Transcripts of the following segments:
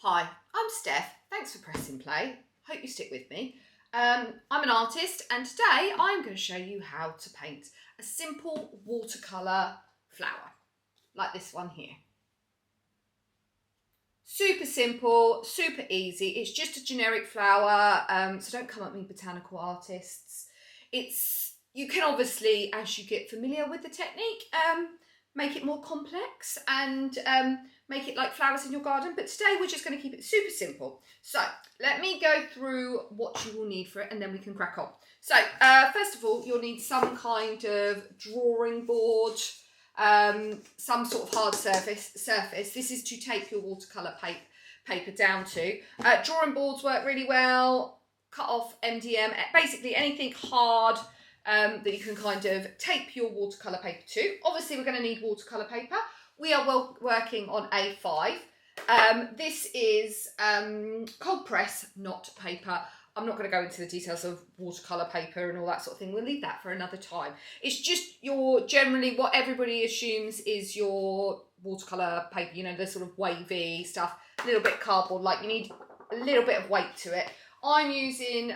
Hi, I'm Steph. Thanks for pressing play. Hope you stick with me. I'm an artist and today I'm going to show you how to paint a simple watercolour flower, like this one here. Super simple, super easy. It's just a generic flower, so don't come at me botanical artists. You can obviously, as you get familiar with the technique, make it more complex and make it like flowers in your garden, but today we're just going to keep it super simple. So let me go through what you will need for it and then we can crack on. So first of all, you'll need some kind of drawing board, some sort of hard surface. This is to take your watercolour paper down to. Drawing boards work really well, cut off MDM, basically anything hard that you can kind of tape your watercolour paper to. Obviously we're going to need watercolour paper. We are working on A5. This is cold press, not paper. I'm not going to go into the details of watercolour paper and all that sort of thing. We'll leave that for another time. It's just generally what everybody assumes is your watercolour paper, you know, the sort of wavy stuff, a little bit cardboard, like you need a little bit of weight to it. I'm using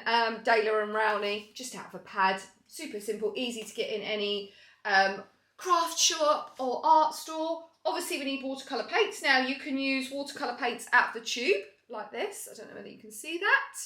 Daler and Rowney, just out of a pad. Super simple, easy to get in any craft shop or art store. Obviously we need watercolour paints. Now you can use watercolour paints out of the tube like this. I don't know whether you can see that.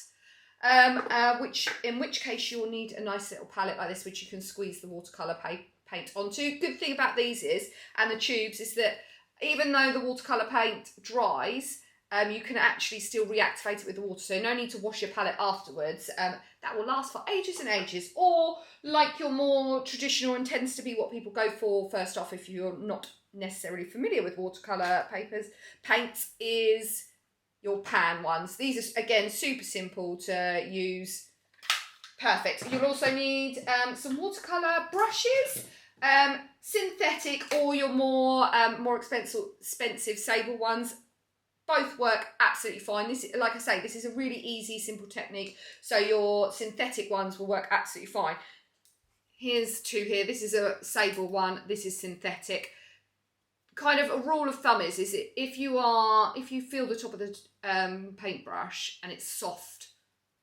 In which case you'll need a nice little palette like this which you can squeeze the watercolour paint onto. Good thing about these is, and the tubes, is that even though the watercolour paint dries, you can actually still reactivate it with the water, so no need to wash your palette afterwards. That will last for ages and ages. Or like your more traditional, and tends to be what people go for first off if you're not necessarily familiar with watercolour paints, is your pan ones. These are, again, super simple to use. Perfect. You'll also need some watercolour brushes, synthetic or your more expensive sable ones. Both work absolutely fine. This, like I say, this is a really easy, simple technique. So your synthetic ones will work absolutely fine. Here's two here. This is a sable one. This is synthetic. Kind of a rule of thumb is if you feel the top of the paintbrush and it's soft,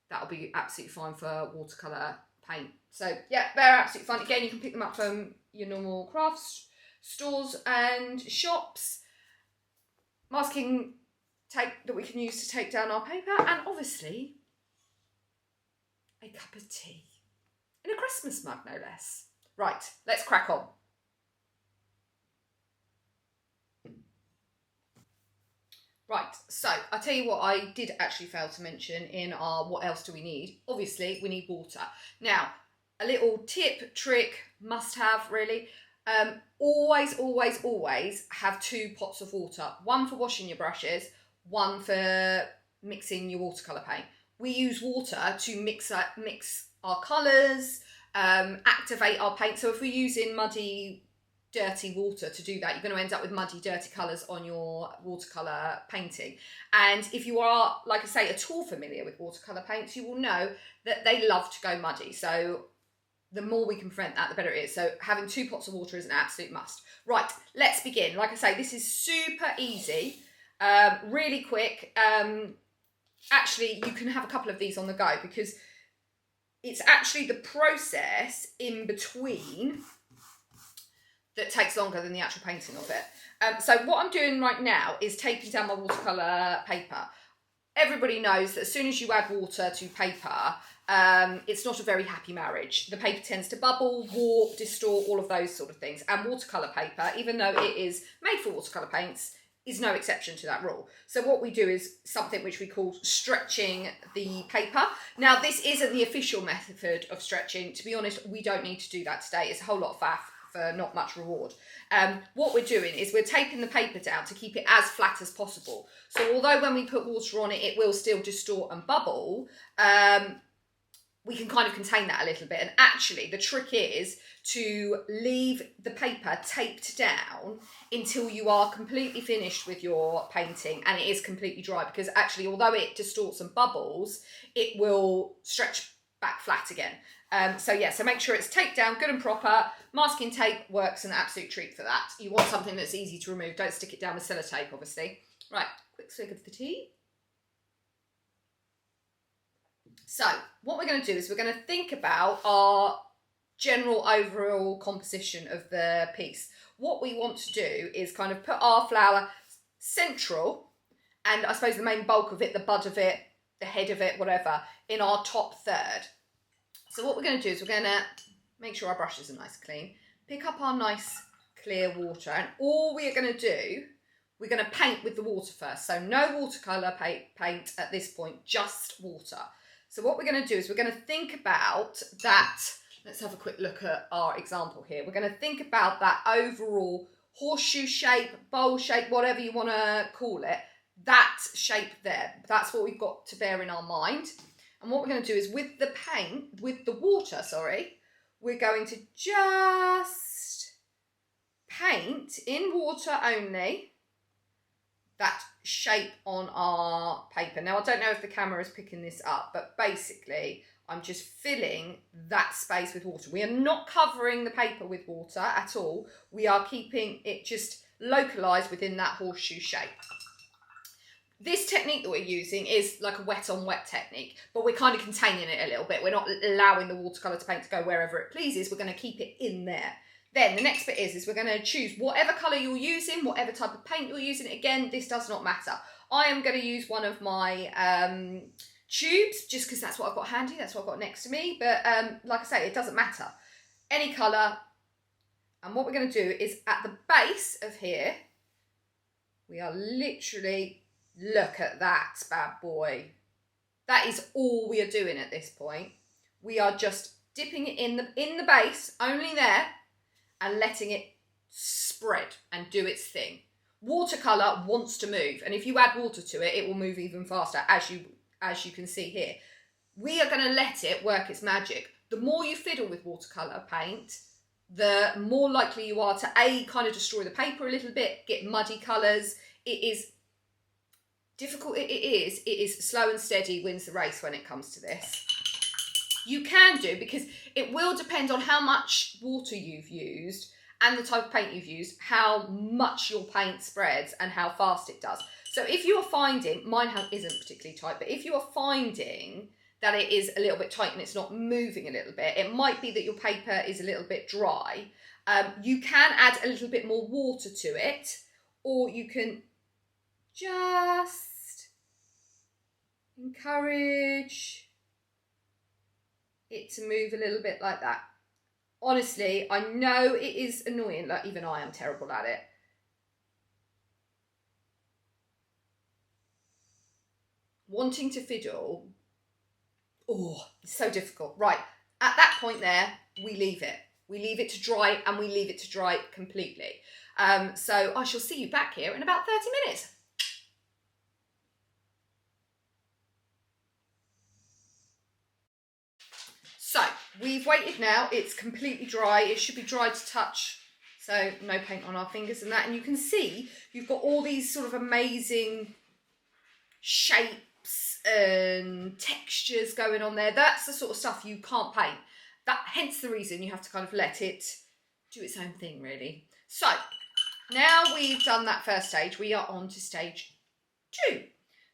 that'll be absolutely fine for watercolour paint. So yeah, they're absolutely fine. Again, you can pick them up from your normal crafts stores and shops. Masking tape that we can use to take down our paper, and obviously a cup of tea in a Christmas mug, no less. Right, let's crack on. Right, so I'll tell you what I did actually fail to mention in our what else do we need. Obviously we need water. Now, a little tip, trick, must have really. Always have 2 pots of water. One for washing your brushes, one for mixing your watercolour paint. We use water to mix our colours, activate our paint. So if we're using muddy, dirty water to do that, you're going to end up with muddy, dirty colours on your watercolour painting. And if you are, like I say, at all familiar with watercolour paints, you will know that they love to go muddy. So the more we can prevent that, the better it is. So having 2 pots of water is an absolute must. Right, let's begin. Like I say, this is super easy, really quick. Actually, you can have a couple of these on the go because it's actually the process in between that takes longer than the actual painting of it. So what I'm doing right now is taping down my watercolour paper. Everybody knows that as soon as you add water to paper, it's not a very happy marriage. The paper tends to bubble, warp, distort, all of those sort of things. And watercolour paper, even though it is made for watercolour paints, is no exception to that rule. So what we do is something which we call stretching the paper. Now, this isn't the official method of stretching. To be honest, we don't need to do that today. It's a whole lot of faff for not much reward. What we're doing is we're taping the paper down to keep it as flat as possible. So although when we put water on it, it will still distort and bubble, we can kind of contain that a little bit. And actually the trick is to leave the paper taped down until you are completely finished with your painting and it is completely dry, because actually although it distorts and bubbles, it will stretch back flat again. So make sure it's taped down good and proper. Masking tape works an absolute treat for that. You want something that's easy to remove. Don't stick it down with sellotape, obviously. Right, quick swig of the tea. So what we're going to do is we're going to think about our general overall composition of the piece. What we want to do is kind of put our flower central, and I suppose the main bulk of it, the bud of it, the head of it, whatever, in our top third. So what we're going to do is we're going to make sure our brushes are nice and clean, pick up our nice clear water, and all we are going to do, we're going to paint with the water first. So no watercolour paint at this point, just water. So what we're going to do is we're going to think about that. Let's have a quick look at our example here. We're going to think about that overall horseshoe shape, bowl shape, whatever you want to call it, that shape there. That's what we've got to bear in our mind. And what we're going to do is with the paint, with the water, sorry, we're going to just paint in water only that shape on our paper. Now, I don't know if the camera is picking this up, but basically I'm just filling that space with water. We are not covering the paper with water at all. We are keeping it just localised within that horseshoe shape. This technique that we're using is like a wet on wet technique, but we're kind of containing it a little bit. We're not allowing the watercolour to paint to go wherever it pleases. We're going to keep it in there. Then the next bit is we're going to choose whatever colour you're using, whatever type of paint you're using. Again, this does not matter. I am going to use one of my tubes just because that's what I've got handy. That's what I've got next to me. But like I say, it doesn't matter. Any colour. And what we're going to do is at the base of here, we are literally... Look at that bad boy. That is all we are doing at this point. We are just dipping it in the base, only there, and letting it spread and do its thing. Watercolour wants to move, and if you add water to it, it will move even faster, as you can see here. We are going to let it work its magic. The more you fiddle with watercolour paint, the more likely you are to kind of destroy the paper a little bit, get muddy colours. It is difficult, it is slow and steady wins the race when it comes to this. You can do, because it will depend on how much water you've used and the type of paint you've used, how much your paint spreads and how fast it does. So if you are finding, mine isn't particularly tight, but if you are finding that it is a little bit tight and it's not moving a little bit, it might be that your paper is a little bit dry. You can add a little bit more water to it, or you can just encourage it to move a little bit like that. Honestly, I know it is annoying, like even I am terrible at it. Wanting to fiddle, oh, it's so difficult. Right, at that point there, we leave it. We leave it to dry, and we leave it to dry completely. So I shall see you back here in about 30 minutes. So we've waited now, it's completely dry. It should be dry to touch, so no paint on our fingers and that. And you can see you've got all these sort of amazing shapes and textures going on there. That's the sort of stuff you can't paint. Hence the reason you have to kind of let it do its own thing, really. So now we've done that first stage, we are on to stage 2.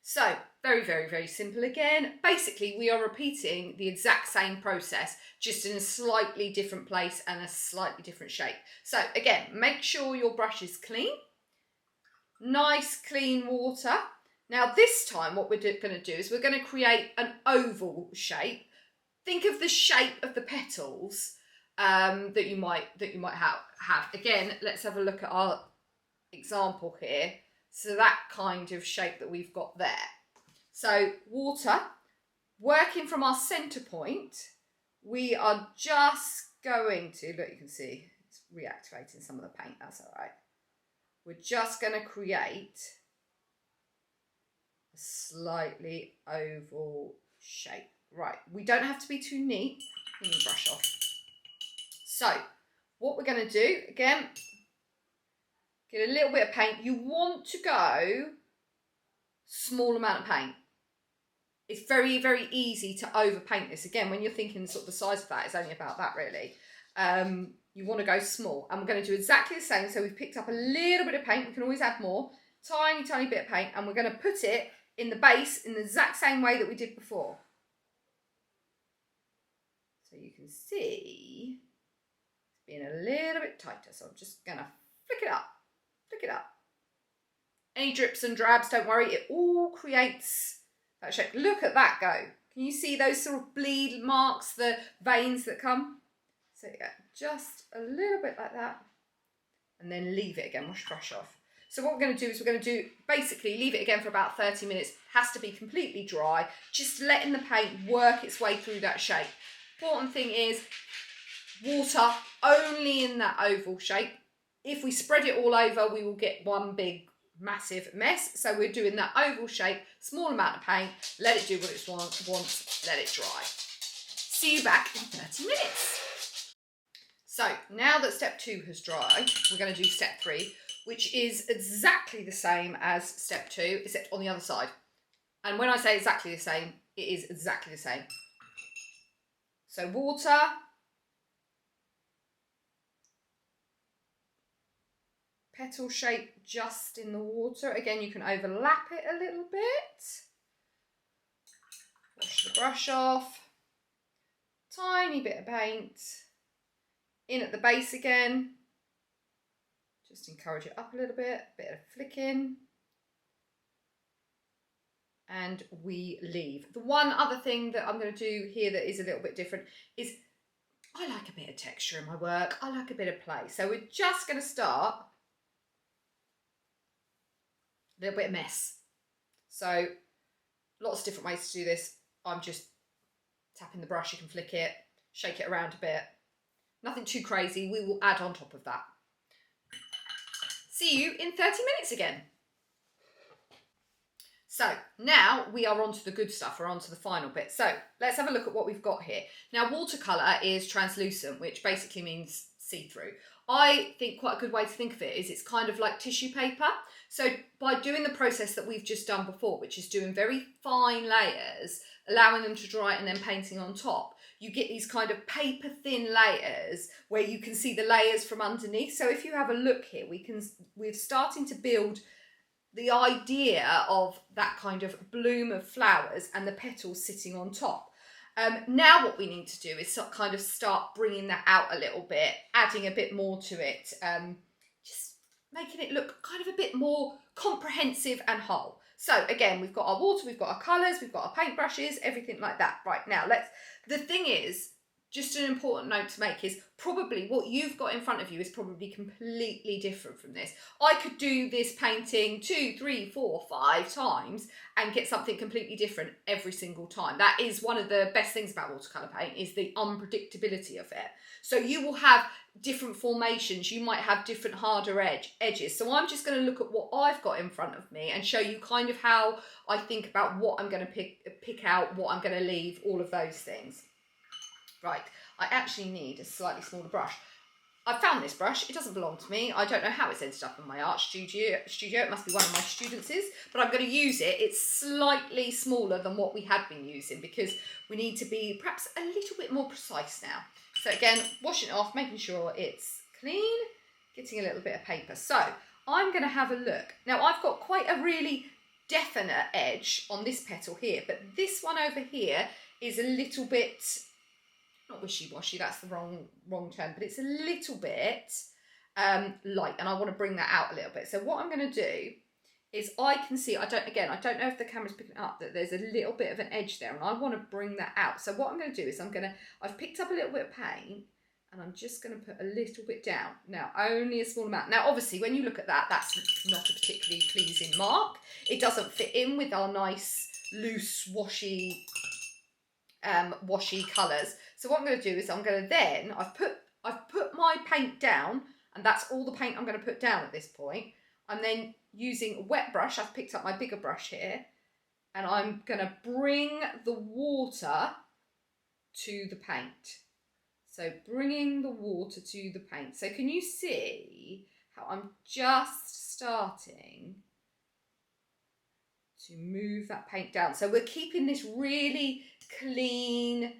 So, very, very, very simple again. Basically, we are repeating the exact same process, just in a slightly different place and a slightly different shape. So, again, make sure your brush is clean. Nice, clean water. Now, this time, what we're going to do is we're going to create an oval shape. Think of the shape of the petals that you might have. Again, let's have a look at our example here. So that kind of shape that we've got there. So water, working from our centre point, we are just going to, look, you can see it's reactivating some of the paint, that's all right. We're just going to create a slightly oval shape. Right, we don't have to be too neat. Let me brush off. So what we're going to do, again, get a little bit of paint. You want to go small amount of paint. It's very, very easy to overpaint this. Again, when you're thinking sort of the size of that, it's only about that really. You want to go small. And we're going to do exactly the same. So we've picked up a little bit of paint. We can always add more. Tiny, tiny bit of paint. And we're going to put it in the base in the exact same way that we did before. So you can see it's being a little bit tighter. So I'm just going to flick it up, flick it up. Any drips and drabs, don't worry, it all creates that shape. Look at that go. Can you see those sort of bleed marks, the veins that come? So yeah, just a little bit like that. And then leave it again, wash the brush off. So what we're going to do is we're going to do, basically leave it again for about 30 minutes. Has to be completely dry. Just letting the paint work its way through that shape. Important thing is water only in that oval shape. If we spread it all over, we will get one big massive mess. So we're doing that oval shape, small amount of paint, let it do what it wants, let it dry. See you back in 30 minutes. So now that step 2 has dried, we're going to do step 3, which is exactly the same as step 2, except on the other side. And when I say exactly the same, it is exactly the same. So water, petal shape just in the water. Again, you can overlap it a little bit. Wash the brush off. Tiny bit of paint. In at the base again. Just encourage it up a little bit. Bit of flicking. And we leave. The one other thing that I'm going to do here that is a little bit different is I like a bit of texture in my work. I like a bit of play. So we're just going to start a little bit of mess. So lots of different ways to do this. I'm just tapping the brush. You can flick it, shake it around a bit. Nothing too crazy. We will add on top of that. See you in 30 minutes again. So now we are on to the good stuff. We're on to the final bit. So let's have a look at what we've got here. Now, watercolour is translucent, which basically means see-through. I think quite a good way to think of it is it's kind of like tissue paper. So by doing the process that we've just done before, which is doing very fine layers, allowing them to dry and then painting on top, you get these kind of paper thin layers where you can see the layers from underneath. So if you have a look here, we're starting to build the idea of that kind of bloom of flowers and the petals sitting on top. Now what we need to do is kind of start bringing that out a little bit, adding a bit more to it, just making it look kind of a bit more comprehensive and whole. So again, we've got our water, we've got our colours, we've got our paintbrushes, everything like that. Right, now the thing is, just an important note to make is probably what you've got in front of you is probably completely different from this. I could do this painting 2, 3, 4, 5 times and get something completely different every single time. That is one of the best things about watercolour paint, is the unpredictability of it. So you will have different formations, you might have different harder edges. So I'm just going to look at what I've got in front of me and show you kind of how I think about what I'm going to pick out, what I'm going to leave, all of those things. Right, I actually need a slightly smaller brush. I found this brush, it doesn't belong to me. I don't know how it's ended up in my art studio. It must be one of my students', but I'm going to use it. It's slightly smaller than what we had been using because we need to be perhaps a little bit more precise now. So again, washing it off, making sure it's clean, getting a little bit of paper. So I'm going to have a look. Now I've got quite a really definite edge on this petal here, but this one over here is a little bit, not wishy-washy, that's the wrong term, but it's a little bit light, and I want to bring that out a little bit. So what I'm going to do is I can see, I don't know if the camera's picking up, that there's a little bit of an edge there, and I want to bring that out. So what I'm going to do is I've picked up a little bit of paint, and I'm just going to put a little bit down. Now, only a small amount. Now, obviously, when you look at that, that's not a particularly pleasing mark. It doesn't fit in with our nice, loose, washy colours. So what I'm going to do is I've put my paint down, and that's all the paint I'm going to put down at this point. I'm then using a wet brush. I've picked up my bigger brush here, and I'm going to bring the water to the paint. So bringing the water to the paint. So can you see how I'm just starting to move that paint down? So we're keeping this really clean,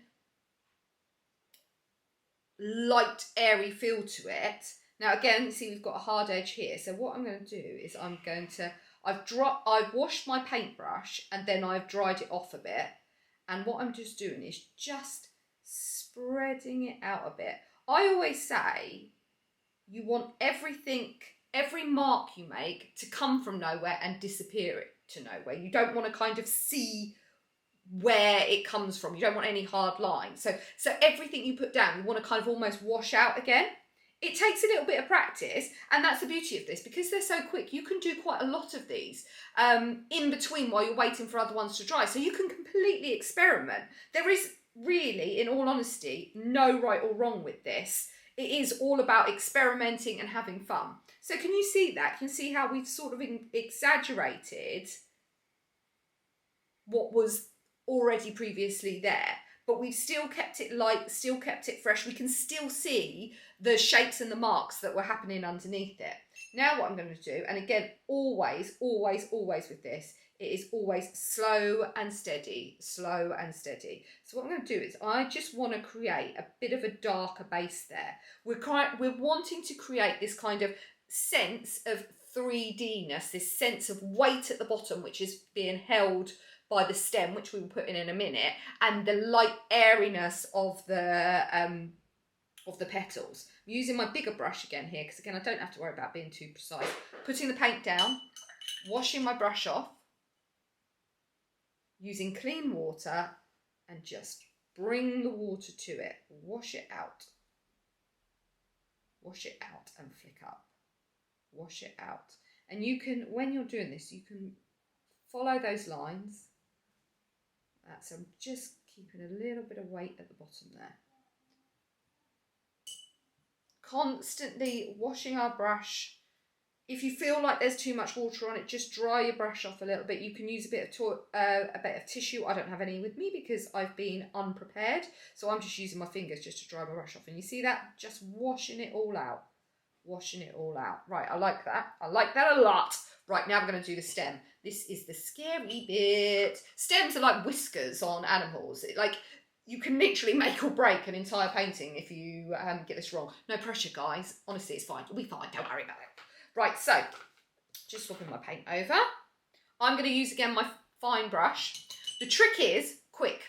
light, airy feel to it. Now again, see we've got a hard edge here. So what I'm going to do is I've washed my paintbrush and then I've dried it off a bit. And what I'm just doing is just spreading it out a bit. I always say you want everything, every mark you make to come from nowhere and disappear it to nowhere. You don't want to kind of see where it comes from. You don't want any hard lines. So everything you put down, you want to kind of almost wash out again. It takes a little bit of practice, and that's the beauty of this. Because they're so quick, you can do quite a lot of these in between while you're waiting for other ones to dry. So you can completely experiment. There is really, in all honesty, no right or wrong with this. It is all about experimenting and having fun. So can you see that? Can you see how we've sort of exaggerated what was already previously there? But we've still kept it light, still kept it fresh. We can still see the shapes and the marks that were happening underneath it. Now what I'm going to do, and again, always, always, always with this, it is always slow and steady, slow and steady. So what I'm going to do is I just want to create a bit of a darker base there. We're wanting to create this kind of sense of 3D-ness, this sense of weight at the bottom, which is being held by the stem, which we will put in a minute, and the light airiness of the petals. I'm using my bigger brush again here, because again, I don't have to worry about being too precise. Putting the paint down, washing my brush off, using clean water, and just bring the water to it. Wash it out. Wash it out and flick up. Wash it out. And you can, when you're doing this, you can follow those lines. So I'm just keeping a little bit of weight at the bottom there. Constantly washing our brush. If you feel like there's too much water on it, just dry your brush off a little bit. You can use a bit of tissue. I don't have any with me because I've been unprepared. So I'm just using my fingers just to dry my brush off. And you see that? Just washing it all out. Washing it all out. Right, I like that. I like that a lot. Right, now we're going to do the stem. This is the scary bit. Stems are like whiskers on animals. You can literally make or break an entire painting if you get this wrong. No pressure, guys. Honestly, it's fine. You'll be fine. Don't worry about it. Right, so just swapping my paint over. I'm going to use again my fine brush. The trick is quick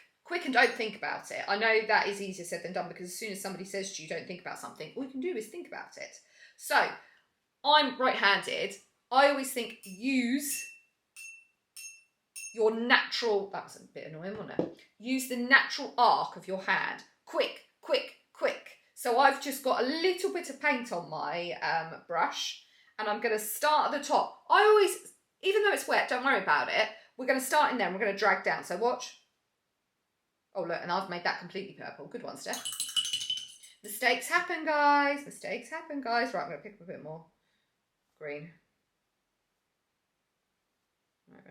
and don't think about it. I know that is easier said than done, because as soon as somebody says to you, don't think about something, all you can do is think about it. So I'm right-handed. I always think use your natural, that was a bit annoying, wasn't it? Use the natural arc of your hand. Quick, quick, quick. So I've just got a little bit of paint on my brush, and I'm going to start at the top. I always, even though it's wet, don't worry about it. We're going to start in there and we're going to drag down. So watch. Oh, look, and I've made that completely purple. Good one, Steph. Mistakes happen, guys. Mistakes happen, guys. Right, I'm going to pick up a bit more green.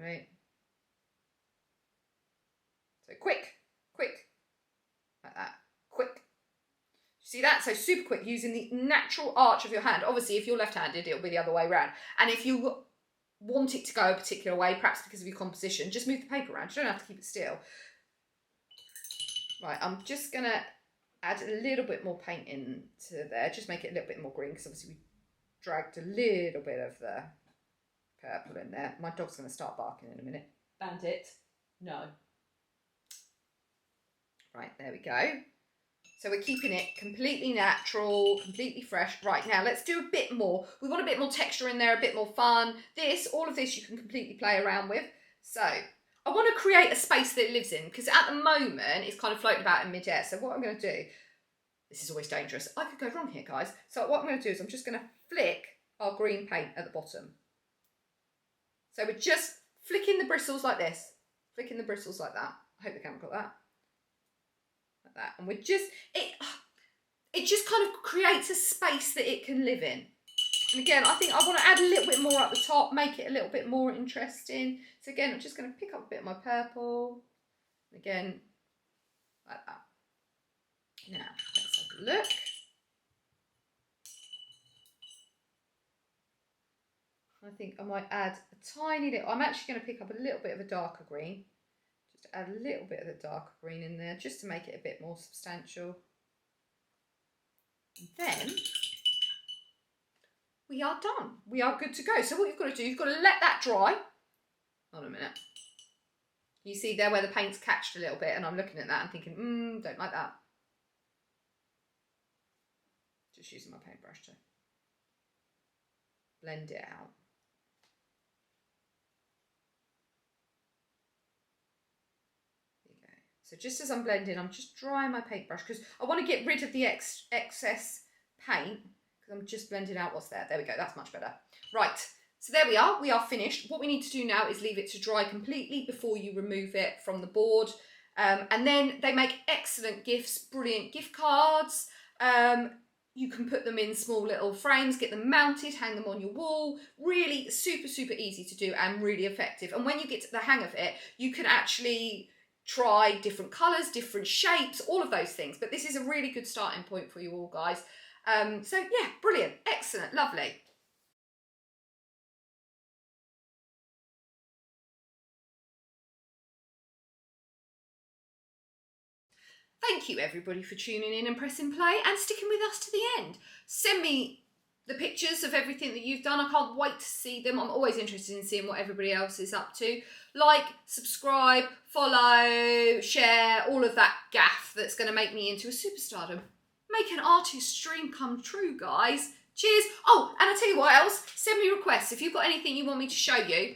Right. So quick, like that, quick. See that? So super quick, using the natural arch of your hand. Obviously, if you're left-handed, it'll be the other way around. And if you want it to go a particular way, perhaps because of your composition, just move the paper around. You don't have to keep it still. Right, I'm just going to add a little bit more paint into there. Just make it a little bit more green, because obviously we dragged a little bit of the purple in there. My dog's going to start barking in a minute. Bandit, no. Right, there we go. So we're keeping it completely natural, completely fresh. Right, now let's do a bit more. We want a bit more texture in there, a bit more fun. All of this you can completely play around with. So I want to create a space that it lives in, because at the moment it's kind of floating about in midair. So what I'm going to do, this is always dangerous. I could go wrong here, guys. So what I'm going to do is I'm just going to flick our green paint at the bottom. So we're just flicking the bristles like this. Flicking the bristles like that. I hope the camera got that. Like that. And we're just, it just kind of creates a space that it can live in. And again, I think I want to add a little bit more at the top, make it a little bit more interesting. So again, I'm just going to pick up a bit of my purple. Again, like that. Now, let's have a look. I think I might add a tiny little, I'm actually going to pick up a little bit of a darker green. Just add a little bit of the darker green in there, just to make it a bit more substantial. And then we are done. We are good to go. So what you've got to do, you've got to let that dry. Hold on a minute. You see there where the paint's catched a little bit, and I'm looking at that and thinking, don't like that. just using my paintbrush to blend it out. There you go. So just as I'm blending, I'm just drying my paintbrush because I want to get rid of the excess paint because I'm just blending out what's there. There we go, that's much better. Right, so there we are finished. What we need to do now is leave it to dry completely before you remove it from the board. And then they make excellent gifts, brilliant gift cards. You can put them in small little frames, get them mounted, hang them on your wall. Really super, super easy to do and really effective. And when you get to the hang of it, you can actually try different colours, different shapes, all of those things. But this is a really good starting point for you all, guys. So yeah, brilliant, excellent, lovely. Thank you everybody for tuning in and pressing play and sticking with us to the end. Send me the pictures of everything that you've done. I can't wait to see them. I'm always interested in seeing what everybody else is up to. Like, subscribe, follow, share, all of that gaff that's going to make me into a superstardom. Make an artist's dream come true, guys. Cheers. Oh, and I'll tell you what else. Send me requests. If you've got anything you want me to show you,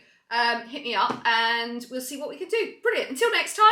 hit me up and we'll see what we can do. Brilliant. Until next time.